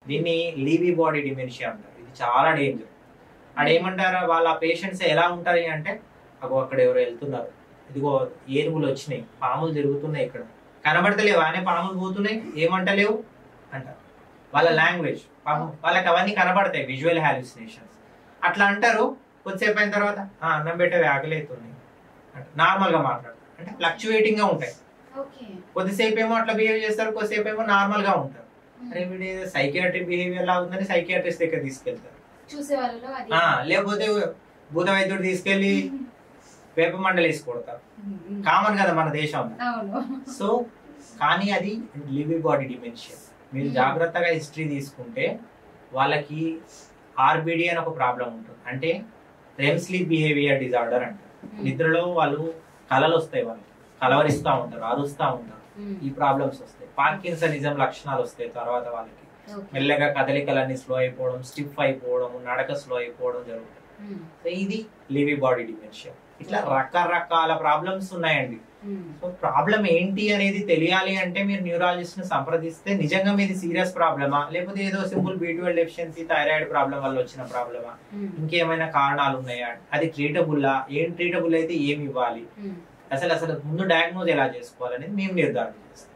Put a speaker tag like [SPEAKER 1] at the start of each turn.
[SPEAKER 1] దీన్ని లీవీ body dementia అంటారు. ఇది చాలా డేంజర్. అదేమంటారు వాళ్ళ పేషెంట్స్ ఎలా ఉంటారు అంటే, అక్కడ ఎవరు వెళ్తున్నారు, ఇదిగో ఏనుగులు వచ్చినాయి, పాములు తిరుగుతున్నాయి, ఇక్కడ కనబడతలేవు అనే పాములు పోతున్నాయి, ఏమంటలేవు అంటారు. వాళ్ళ లాంగ్వేజ్ పాపం వాళ్ళకి అవన్నీ కనబడతాయి, విజువల్ హాలుసినేషన్స్. అట్లా అంటారు. కొద్దిసేపు అయిన తర్వాత అన్నం పెట్టే ఆకలివుతుంది నార్మల్ గా మాట్లాడతారు. అంటే ఫ్లక్చువేటింగ్ గా ఉంటాయి. కొద్దిసేపు ఏమో అట్లా బిహేవ్ చేస్తారు, కొద్దిసేపు ఏమో నార్మల్ గా ఉంటారు. అరే వీడి సైకియాట్రిక్ బిహేవియర్ లా ఉందని సైకియాట్రిస్ట్ దగ్గర తీసుకెళ్తారు. లేకపోతే భూత వైద్యుడు తీసుకెళ్లి వేప మండలి వేసి కొడతారు. కామన్ కదా మన దేశంలో. సో కానీ అది లీవీ బాడీ డిమెన్షియా. మీరు జాగ్రత్తగా హిస్టరీ తీసుకుంటే వాళ్ళకి ఆర్బిడి అని ఒక ప్రాబ్లం ఉంటుంది. అంటే రెమ్ స్లీప్ బిహేవియర్ డిజార్డర్ అంటారు. నిద్రలో వాళ్ళు కలలు వస్తాయి, వాళ్ళు కలవరిస్తూ ఉంటారు, అరుస్తూ ఉంటారు, ఈ ప్రాబ్లమ్స్ వస్తాయి. పార్కిన్సనిజం లక్షణాలు వస్తాయి. తర్వాత వాళ్ళకి మెల్లగా కదలికలన్నీ స్లో అయిపోవడం, స్టిఫ్ అయిపోవడం, నడక స్లో అయిపోవడం జరుగుతుంది. సో ఇది లీవీ బాడీ డిమెన్షియా. ఇట్లా రకరకాల ప్రాబ్లమ్స్ ఉన్నాయండి. సో ప్రాబ్లం ఏంటి అనేది తెలియాలి అంటే మీరు న్యూరాలజిస్ట్ ని సంప్రదిస్తే నిజంగా మీది సీరియస్ ప్రాబ్లమా, లేకపోతే ఏదో simple B12 deficiency, thyroid problem వల్ల వచ్చిన ప్రాబ్లమా, ఇంకేమైనా కారణాలు ఉన్నాయా, అది ట్రీటబుల్లా, ఏం ట్రీటబుల్ అయితే ఏమి ఇవ్వాలి, అసలు ముందు డయాగ్నోజ్ ఎలా చేసుకోవాలనేది మేము నిర్ధారణ చేస్తాం.